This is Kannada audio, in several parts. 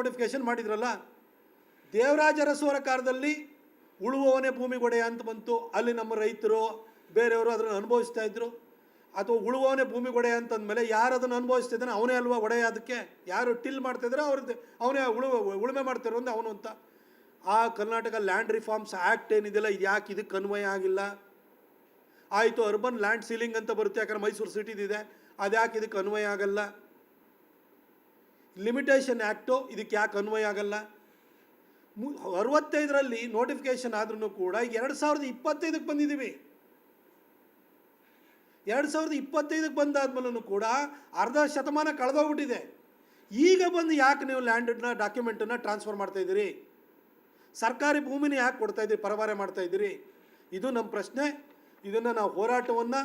ನೋಟಿಫಿಕೇಶನ್ ಮಾಡಿದ್ರಲ್ಲ. ದೇವರಾಜ ಅರಸುವರ ಕಾಲದಲ್ಲಿ ಉಳುವವನೇ ಭೂಮಿಗೊಡೆಯ ಅಂತ ಬಂತು. ಅಲ್ಲಿ ನಮ್ಮ ರೈತರು ಬೇರೆಯವರು ಅದನ್ನು ಅನುಭವಿಸ್ತಾ ಇದ್ದರು. ಅಥವಾ ಉಳುವವನೇ ಭೂಮಿಗೊಡೆಯ ಅಂತಂದಮೇಲೆ ಯಾರು ಅದನ್ನು ಅನುಭವಿಸ್ತಿದ್ದಾನೆ ಅವನೇ ಅಲ್ವಾ ಒಡೆಯ. ಅದಕ್ಕೆ ಯಾರು ಟಿಲ್ ಮಾಡ್ತಾಯಿದ್ರೆ ಅವ್ರದ್ದು ಅವನೇ ಉಳುಮೆ ಮಾಡ್ತಿರೋ ಅಂದ್ರೆ ಅವನು ಅಂತ. ಆ ಕರ್ನಾಟಕ ಲ್ಯಾಂಡ್ ರಿಫಾರ್ಮ್ಸ್ ಆ್ಯಕ್ಟ್ ಏನಿದೆಯಲ್ಲ, ಇದು ಯಾಕೆ ಇದಕ್ಕೆ ಅನ್ವಯ ಆಗಿಲ್ಲ? ಆಯಿತು, ಅರ್ಬನ್ ಲ್ಯಾಂಡ್ ಸೀಲಿಂಗ್ ಅಂತ ಬರುತ್ತೆ, ಯಾಕಂದ್ರೆ ಮೈಸೂರು ಸಿಟಿದಿದೆ, ಅದು ಯಾಕೆ ಇದಕ್ಕೆ ಅನ್ವಯ ಆಗಲ್ಲ? ಲಿಮಿಟೇಷನ್ ಆ್ಯಕ್ಟು ಇದಕ್ಕೆ ಯಾಕೆ ಅನ್ವಯ ಆಗಲ್ಲ? 65ರಲ್ಲಿ ನೋಟಿಫಿಕೇಷನ್ ಆದ್ರೂ ಕೂಡ 2025ಕ್ಕೆ ಬಂದಿದ್ದೀವಿ. 2025ಕ್ಕೆ ಬಂದಾದ್ಮೇಲೂ ಕೂಡ ಅರ್ಧ ಶತಮಾನ ಕಳೆದೋಗ್ಬಿಟ್ಟಿದೆ. ಈಗ ಬಂದು ಯಾಕೆ ನೀವು ಲ್ಯಾಂಡನ್ನ ಡಾಕ್ಯುಮೆಂಟನ್ನು ಟ್ರಾನ್ಸ್ಫರ್ ಮಾಡ್ತಾಯಿದ್ದೀರಿ? ಸರ್ಕಾರಿ ಭೂಮಿನ ಯಾಕೆ ಕೊಡ್ತಾಯಿದ್ದೀರಿ, ಪರಭಾರೆ ಮಾಡ್ತಾಯಿದ್ದೀರಿ? ಇದು ನಮ್ಮ ಪ್ರಶ್ನೆ. ಇದನ್ನು ನಾವು ಹೋರಾಟವನ್ನು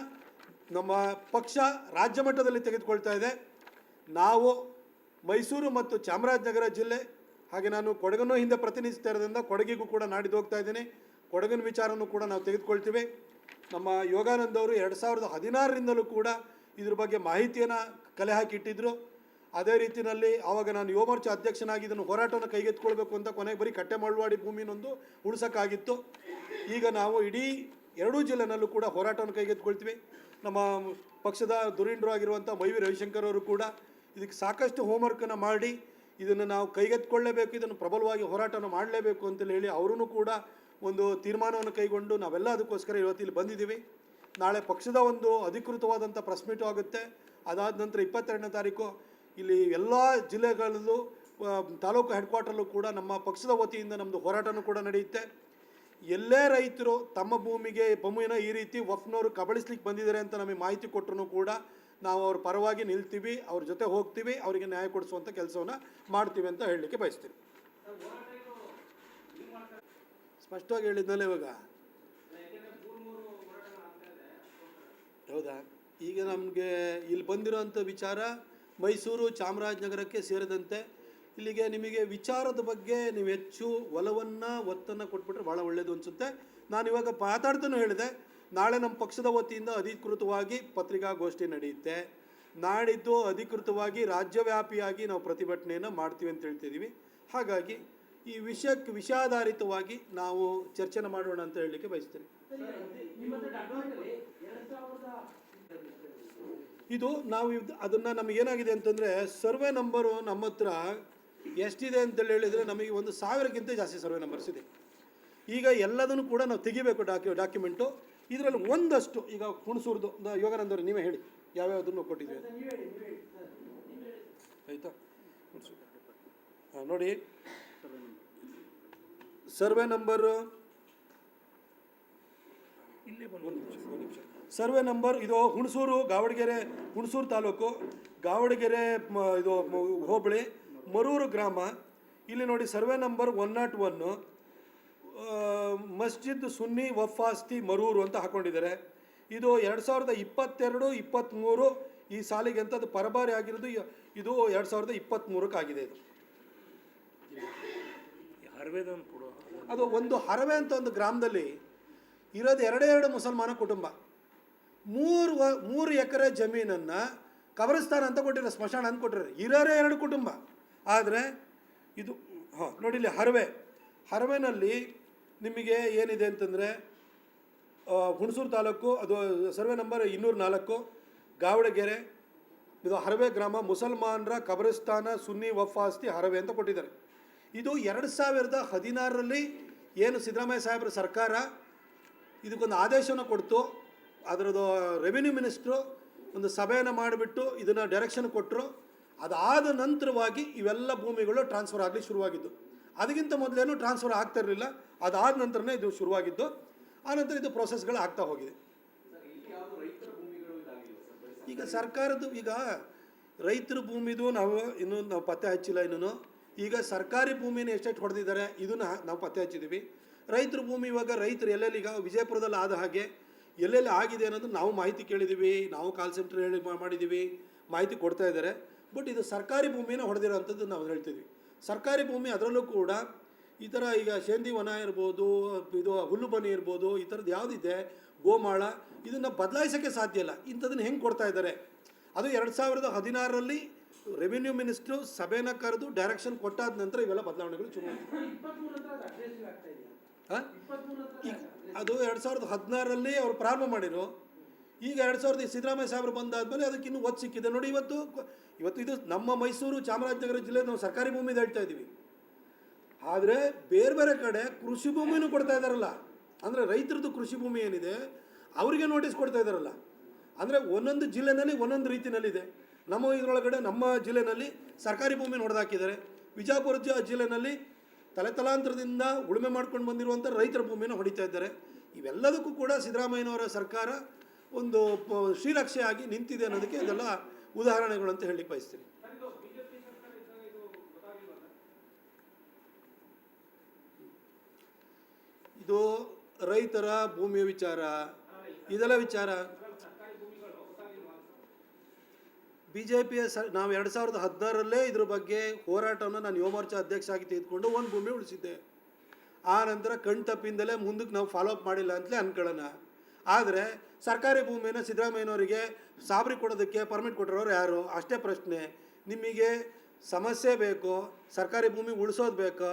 ನಮ್ಮ ಪಕ್ಷ ರಾಜ್ಯ ಮಟ್ಟದಲ್ಲಿ ತೆಗೆದುಕೊಳ್ತಾ ಇದೆ. ನಾವು ಮೈಸೂರು ಮತ್ತು ಚಾಮರಾಜನಗರ ಜಿಲ್ಲೆ, ಹಾಗೆ ನಾನು ಕೊಡಗನ್ನು ಹಿಂದೆ ಪ್ರತಿನಿಧಿಸ್ತಾ ಇರೋದ್ರಿಂದ ಕೊಡಗಿಗೂ ಕೂಡ ನಾಡಿದ್ದು ಹೋಗ್ತಾ ಇದ್ದೀನಿ. ಕೊಡಗಿನ ವಿಚಾರನೂ ಕೂಡ ನಾವು ತೆಗೆದುಕೊಳ್ತೀವಿ. ನಮ್ಮ ಯೋಗಾನಂದ್ ಅವರು 2016ರಿಂದಲೂ ಕೂಡ ಇದ್ರ ಬಗ್ಗೆ ಮಾಹಿತಿಯನ್ನು ಕಲೆ ಹಾಕಿಟ್ಟಿದ್ದರು. ಅದೇ ರೀತಿಯಲ್ಲಿ ಆವಾಗ ನಾನು ಯುವ ಮೋರ್ಚಾ ಅಧ್ಯಕ್ಷನಾಗಿ ಇದನ್ನು ಹೋರಾಟವನ್ನು ಕೈಗೆತ್ತಿಕೊಳ್ಬೇಕು ಅಂತ ಕೊನೆಗೆ ಬರೀ ಕಟ್ಟೆ ಮಳವಾಡಿ ಭೂಮಿನೊಂದು ಉಳಿಸೋಕ್ಕಾಗಿತ್ತು. ಈಗ ನಾವು ಇಡೀ 2 ಜಿಲ್ಲೆನಲ್ಲೂ ಕೂಡ ಹೋರಾಟವನ್ನು ಕೈಗೆತ್ತಿಕೊಳ್ತೀವಿ. ನಮ್ಮ ಪಕ್ಷದ ಧುರೀಣರು ಆಗಿರುವಂಥ ಮೈವಿ ರವಿಶಂಕರ್ ಅವರು ಕೂಡ ಇದಕ್ಕೆ ಸಾಕಷ್ಟು ಹೋಮ್ವರ್ಕನ್ನು ಮಾಡಿ ಇದನ್ನು ನಾವು ಕೈಗೆತ್ತಿಕೊಳ್ಳಲೇಬೇಕು, ಇದನ್ನು ಪ್ರಬಲವಾಗಿ ಹೋರಾಟವನ್ನು ಮಾಡಲೇಬೇಕು ಅಂತೇಳಿ ಹೇಳಿ ಅವರೂ ಕೂಡ ಒಂದು ತೀರ್ಮಾನವನ್ನು ಕೈಗೊಂಡು ನಾವೆಲ್ಲ ಅದಕ್ಕೋಸ್ಕರ ಇವತ್ತಿಲ್ಲಿ ಬಂದಿದ್ದೀವಿ. ನಾಳೆ ಪಕ್ಷದ ಒಂದು ಅಧಿಕೃತವಾದಂಥ ಪ್ರೆಸ್ ಮೀಟು ಆಗುತ್ತೆ. ಅದಾದ ನಂತರ 22ನೇ ತಾರೀಕು ಇಲ್ಲಿ ಎಲ್ಲ ಜಿಲ್ಲೆಗಳಲ್ಲೂ ತಾಲೂಕು ಹೆಡ್ ಕ್ವಾರ್ಟರ್ಲ್ಲೂ ಕೂಡ ನಮ್ಮ ಪಕ್ಷದ ವತಿಯಿಂದ ನಮ್ಮದು ಹೋರಾಟನೂ ಕೂಡ ನಡೆಯುತ್ತೆ. ಎಲ್ಲೇ ರೈತರು ತಮ್ಮ ಭೂಮಿನ ಈ ರೀತಿ ವಫ್ನವರು ಕಬಳಿಸ್ಲಿಕ್ಕೆ ಬಂದಿದ್ದಾರೆ ಅಂತ ನಮಗೆ ಮಾಹಿತಿ ಕೊಟ್ಟರು ಕೂಡ ನಾವು ಅವ್ರ ಪರವಾಗಿ ನಿಲ್ತೀವಿ, ಅವ್ರ ಜೊತೆ ಹೋಗ್ತೀವಿ, ಅವರಿಗೆ ನ್ಯಾಯ ಕೊಡಿಸುವಂಥ ಕೆಲಸವನ್ನು ಮಾಡ್ತೀವಿ ಅಂತ ಹೇಳಲಿಕ್ಕೆ ಬಯಸ್ತೀವಿ. ಸ್ಪಷ್ಟವಾಗಿ ಹೇಳಿದ್ನಲ್ಲ ಇವಾಗ. ಹೌದಾ? ಈಗ ನಮಗೆ ಇಲ್ಲಿ ಬಂದಿರೋಂಥ ವಿಚಾರ ಮೈಸೂರು ಚಾಮರಾಜನಗರಕ್ಕೆ ಸೇರಿದಂತೆ ಇಲ್ಲಿಗೆ ನಿಮಗೆ ವಿಚಾರದ ಬಗ್ಗೆ ನೀವು ಹೆಚ್ಚು ಒತ್ತನ್ನು ಕೊಟ್ಬಿಟ್ರೆ ಭಾಳ ಒಳ್ಳೆಯದು ಅನಿಸುತ್ತೆ. ನಾನು ಇವಾಗ ಮಾತಾಡ್ತಾನೂ ಹೇಳಿದೆ, ನಾಳೆ ನಮ್ಮ ಪಕ್ಷದ ವತಿಯಿಂದ ಅಧಿಕೃತವಾಗಿ ಪತ್ರಿಕಾಗೋಷ್ಠಿ ನಡೆಯುತ್ತೆ. ನಾಡಿದ್ದು ಅಧಿಕೃತವಾಗಿ ರಾಜ್ಯವ್ಯಾಪಿಯಾಗಿ ನಾವು ಪ್ರತಿಭಟನೆಯನ್ನು ಮಾಡ್ತೀವಿ ಅಂತ ಹೇಳ್ತಿದ್ದೀವಿ. ಹಾಗಾಗಿ ಈ ವಿಷಯಾಧಾರಿತವಾಗಿ ನಾವು ಚರ್ಚೆನ ಮಾಡೋಣ ಅಂತ ಹೇಳಲಿಕ್ಕೆ ಬಯಸ್ತೀನಿ. ಇದು ನಾವು ಅದನ್ನು ನಮಗೇನಾಗಿದೆ ಅಂತಂದರೆ, ಸರ್ವೆ ನಂಬರು ನಮ್ಮ ಹತ್ರ ಎಷ್ಟಿದೆ ಅಂತೇಳಿ ಹೇಳಿದರೆ ನಮಗೆ 1000ಕ್ಕಿಂತ ಜಾಸ್ತಿ ಸರ್ವೆ ನಂಬರ್ಸ್ ಇದೆ. ಈಗ ಎಲ್ಲದನ್ನು ಕೂಡ ನಾವು ತೆಗಿಬೇಕು ಡಾಕ್ಯುಮೆಂಟು. ಇದರಲ್ಲಿ ಒಂದಷ್ಟು ಈಗ ಹುಣಸೂರ್ದು ಯೋಗಾನಂದವರು ನೀವೇ ಹೇಳಿ ಯಾವ್ಯಾವುದನ್ನು ಕೊಟ್ಟಿದ್ದೀವಿ ಆಯಿತಾ? ಹಾಂ, ನೋಡಿ ಸರ್ವೆ ನಂಬರು ಇಲ್ಲೇ ಒಂದು ನಿಮಿಷ. ಸರ್ವೆ ನಂಬರ್ ಇದು ಹುಣಸೂರು ಗಾವಡಗೆರೆ, ಹುಣಸೂರು ತಾಲೂಕು ಗಾವಡಗೆರೆ ಇದು ಹೋಬಳಿ ಮರೂರು ಗ್ರಾಮ. ಇಲ್ಲಿ ನೋಡಿ ಸರ್ವೆ ನಂಬರ್ 101 ಮಸ್ಜಿದ್ ಸುನ್ನಿ ವಫಾಸ್ತಿ ಮರೂರು ಅಂತ ಹಾಕ್ಕೊಂಡಿದ್ದಾರೆ. ಇದು 2022-23 ಈ ಸಾಲಿಗೆ ಅಂತ ಅದು ಪರಭಾರೆ ಆಗಿರೋದು. ಇದು 2023ಕ್ಕೆ ಆಗಿದೆ. ಇದು ಅದು ಒಂದು ಹರವೆ ಅಂತ ಒಂದು ಗ್ರಾಮದಲ್ಲಿ ಇರೋದು 2 ಮುಸಲ್ಮಾನ ಕುಟುಂಬ. 3 ಎಕರೆ ಜಮೀನನ್ನು ಕಬರಸ್ಥಾನ ಅಂತ ಕೊಟ್ಟಿದ್ದಾರೆ, ಸ್ಮಶಾನ ಅಂತ ಕೊಟ್ಟಿದ್ದಾರೆ. ಇರೋರೇ 2 ಕುಟುಂಬ. ಆದರೆ ಇದು ನೋಡಿ ಇಲ್ಲಿ ಹರವೆನಲ್ಲಿ ನಿಮಗೆ ಏನಿದೆ ಅಂತಂದರೆ ಹುಣಸೂರು ತಾಲೂಕು, ಅದು ಸರ್ವೆ ನಂಬರ್ 204 ಗಾವಡಗೆರೆ, ಇದು ಹರವೆ ಗ್ರಾಮ, ಮುಸಲ್ಮಾನರ ಕಬರಸ್ಥಾನ ಸುನ್ನಿ ವಫಾಸ್ತಿ ಹರವೆ ಅಂತ ಕೊಟ್ಟಿದ್ದಾರೆ. ಇದು 2016ರಲ್ಲಿ ಏನು ಸಿದ್ದರಾಮಯ್ಯ ಸಾಹೇಬ್ರ ಸರ್ಕಾರ ಇದಕ್ಕೊಂದು ಆದೇಶವನ್ನು ಕೊಡ್ತು. ಅದರದ್ದು ರೆವಿನ್ಯೂ ಮಿನಿಸ್ಟ್ರು ಒಂದು ಸಭೆಯನ್ನು ಮಾಡಿಬಿಟ್ಟು ಇದನ್ನು ಡೈರೆಕ್ಷನ್ ಕೊಟ್ಟರು. ಅದಾದ ನಂತರವಾಗಿ ಇವೆಲ್ಲ ಭೂಮಿಗಳು ಟ್ರಾನ್ಸ್ಫರ್ ಆಗಲಿ ಶುರುವಾಗಿದ್ದು. ಅದಕ್ಕಿಂತ ಮೊದಲೇನು ಟ್ರಾನ್ಸ್ಫರ್ ಆಗ್ತಾ ಇರಲಿಲ್ಲ, ಅದಾದ ನಂತರನೇ ಇದು ಶುರುವಾಗಿದ್ದು. ಆನಂತರ ಇದು ಪ್ರೋಸೆಸ್ಗಳು ಆಗ್ತಾ ಹೋಗಿದೆ. ಈಗ ಸರ್ಕಾರದ್ದು ಈಗ ರೈತರ ಭೂಮಿದು ನಾವು ಪತ್ತೆ ಹಚ್ಚಿಲ್ಲ ಇನ್ನೂ. ಈಗ ಸರ್ಕಾರಿ ಭೂಮಿನ ಎಷ್ಟೆಷ್ಟು ಹೊಡೆದಿದ್ದಾರೆ ಇದನ್ನು ನಾವು ಪತ್ತೆ ಹಚ್ಚಿದ್ದೀವಿ. ರೈತರ ಭೂಮಿ ಇವಾಗ ರೈತರು ಎಲ್ಲೆಲ್ಲಿ, ಈಗ ವಿಜಯಪುರದಲ್ಲಿ ಆದ ಹಾಗೆ ಎಲ್ಲೆಲ್ಲಿ ಆಗಿದೆ ಅನ್ನೋದು ನಾವು ಮಾಹಿತಿ ಕೇಳಿದ್ದೀವಿ, ನಾವು ಕಾಲ್ ಸೆಂಟರ್ ಹೇಳಿ ಮಾಡಿದ್ದೀವಿ, ಮಾಹಿತಿ ಕೊಡ್ತಾ ಇದ್ದಾರೆ. ಬಟ್ ಇದು ಸರ್ಕಾರಿ ಭೂಮಿನ ಹೊಡೆದಿರೋಂಥದ್ದು ನಾವು ಹೇಳ್ತಿದ್ವಿ. ಸರ್ಕಾರಿ ಭೂಮಿ ಅದರಲ್ಲೂ ಕೂಡ ಈ ಥರ ಈಗ ಶೇಂದಿ ವನ ಇರ್ಬೋದು, ಇದು ಹುಲ್ಲು ಬನಿ ಇರ್ಬೋದು, ಈ ಥರದ್ದು ಯಾವುದಿದೆ ಗೋಮಾಳ, ಇದನ್ನು ಬದಲಾಯಿಸೋಕ್ಕೆ ಸಾಧ್ಯ ಇಲ್ಲ. ಇಂಥದನ್ನು ಹೆಂಗೆ ಕೊಡ್ತಾ ಇದ್ದಾರೆ? ಅದು 2016ರಲ್ಲಿ ರೆವಿನ್ಯೂ ಮಿನಿಸ್ಟ್ರು ಸಭೆನ ಕರೆದು ಡೈರೆಕ್ಷನ್ ಕೊಟ್ಟಾದ ನಂತರ ಇವೆಲ್ಲ ಬದಲಾವಣೆಗಳು ಶುರು ಹಾಂ ಈಗ ಅದು 2016ರಲ್ಲಿ ಅವ್ರು ಪ್ರಾರಂಭ ಮಾಡಿರು. ಈಗ 2000 ಸಿದ್ದರಾಮಯ್ಯ ಸಾಹೇಬರು ಬಂದಾದಮೇಲೆ ಅದಕ್ಕೆ ಇನ್ನೂ ಒತ್ತು ಸಿಕ್ಕಿದೆ ನೋಡಿ. ಇವತ್ತು ಇದು ನಮ್ಮ ಮೈಸೂರು ಚಾಮರಾಜನಗರ ಜಿಲ್ಲೆ ನಾವು ಸರ್ಕಾರಿ ಭೂಮಿ ಹೇಳ್ತಾ ಇದ್ದೀವಿ. ಆದರೆ ಬೇರೆ ಬೇರೆ ಕಡೆ ಕೃಷಿ ಭೂಮಿನೂ ಕೊಡ್ತಾ ಇದ್ದಾರಲ್ಲ, ಅಂದರೆ ರೈತರದ್ದು ಕೃಷಿ ಭೂಮಿ ಏನಿದೆ ಅವರಿಗೆ ನೋಟಿಸ್ ಕೊಡ್ತಾ ಇದ್ದಾರಲ್ಲ. ಅಂದರೆ ಒಂದೊಂದು ಜಿಲ್ಲೆನಲ್ಲಿ ಒಂದೊಂದು ರೀತಿಯಲ್ಲಿದೆ. ನಮ್ಮ ಜಿಲ್ಲೆನಲ್ಲಿ ಸರ್ಕಾರಿ ಭೂಮಿ ಹೊಡೆದಾಕಿದ್ದಾರೆ. ವಿಜಯಪುರ ಜಿಲ್ಲೆನಲ್ಲಿ ತಲೆತಲಾಂತರದಿಂದ ಉಳುಮೆ ಮಾಡ್ಕೊಂಡು ಬಂದಿರುವಂಥ ರೈತರ ಭೂಮಿಯನ್ನು ಹೊಡಿತಾ ಇದ್ದಾರೆ. ಇವೆಲ್ಲದಕ್ಕೂ ಕೂಡ ಸಿದ್ದರಾಮಯ್ಯನವರ ಸರ್ಕಾರ ಒಂದು ಶ್ರೀರಕ್ಷೆಯಾಗಿ ನಿಂತಿದೆ ಅನ್ನೋದಕ್ಕೆ ಇದೆಲ್ಲ ಉದಾಹರಣೆಗಳು ಅಂತ ಹೇಳಲಿಕ್ಕೆ ಬಯಸ್ತೀನಿ. ಇದು ರೈತರ ಭೂಮಿಯ ವಿಚಾರ, ಇದೆಲ್ಲ ವಿಚಾರ BJPಯ ನಾವು 2016ರಲ್ಲೇ ಇದ್ರ ಬಗ್ಗೆ ಹೋರಾಟವನ್ನು ನಾನು ಯುವ ಮೋರ್ಚಾ ಅಧ್ಯಕ್ಷ ಆಗಿ ತೆಗೆದುಕೊಂಡು ಒಂದು ಭೂಮಿ ಉಳಿಸಿದ್ದೆ. ಆ ನಂತರ ಕಣ್ತಪ್ಪಿಂದಲೇ ಮುಂದಕ್ಕೆ ನಾವು ಫಾಲೋಅಪ್ ಮಾಡಿಲ್ಲ ಅಂತಲೇ ಅನ್ಕೊಳ್ಳೋಣ. ಆದರೆ ಸರ್ಕಾರಿ ಭೂಮಿಯನ್ನು ಸಿದ್ದರಾಮಯ್ಯನವರಿಗೆ ಸಾಬರಿ ಕೊಡೋದಕ್ಕೆ ಪರ್ಮಿಟ್ ಕೊಟ್ಟಿರೋರು ಯಾರು? ಅಷ್ಟೇ ಪ್ರಶ್ನೆ. ನಿಮಗೆ ಸಮಸ್ಯೆ ಬೇಕು, ಸರ್ಕಾರಿ ಭೂಮಿ ಉಳಿಸೋದು ಬೇಕಾ,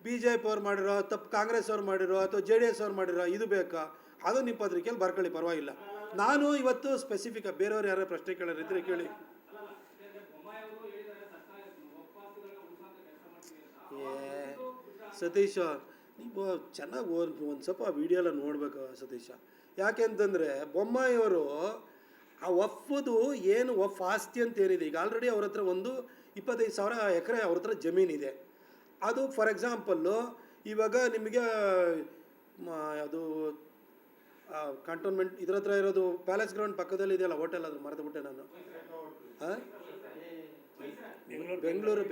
BJP ಅವ್ರು ಮಾಡಿರೋ ತಪ್ಪು ಕಾಂಗ್ರೆಸ್ ಅವ್ರು ಮಾಡಿರೋ ಅಥವಾ JDS ಅವ್ರು ಮಾಡಿರೋ ಇದು ಬೇಕಾ? ಅದು ನಿಮ್ಮ ಪತ್ರಿಕೆಯಲ್ಲಿ ಬರ್ಕೊಳ್ಳಿ, ಪರವಾಗಿಲ್ಲ. ನಾನು ಇವತ್ತು ಸ್ಪೆಸಿಫಿಕ್ ಬೇರೆಯವ್ರು ಯಾರು ಪ್ರಶ್ನೆ ಕೇಳೋರಿದ್ರೆ ಕೇಳಿ. ಸತೀಶ, ನೀವು ಚೆನ್ನಾಗಿ ಒಂದು ಸ್ವಲ್ಪ ವಿಡಿಯೋ ಎಲ್ಲ ನೋಡಬೇಕು ಸತೀಶ. ಯಾಕೆ ಅಂತಂದರೆ ಬೊಮ್ಮಾಯಿಯವರು ಆ ವಫ್ದು ಏನು ವಫ್ ಆಸ್ತಿ ಅಂತ ಏನಿದೆ, ಈಗ ಆಲ್ರೆಡಿ ಅವ್ರ ಹತ್ರ ಒಂದು 25,000 ಎಕರೆ ಅವ್ರ ಹತ್ರ ಜಮೀನಿದೆ. ಅದು ಫಾರ್ ಎಕ್ಸಾಂಪಲ್ಲು ಇವಾಗ ನಿಮಗೆ ಅದು ಕಂಟೋನ್ಮೆಂಟ್ ಇದ್ರ ಹತ್ರ ಇರೋದು ಪ್ಯಾಲೇಸ್ ಗ್ರೌಂಡ್ ಪಕ್ಕದಲ್ಲಿ ಇದೆಯಲ್ಲ ಹೋಟೆಲ್, ಅದು ಮರೆತುಬಿಟ್ಟೆ ನಾನು. ಹಾಂ, ಬೆಂಗಳೂರು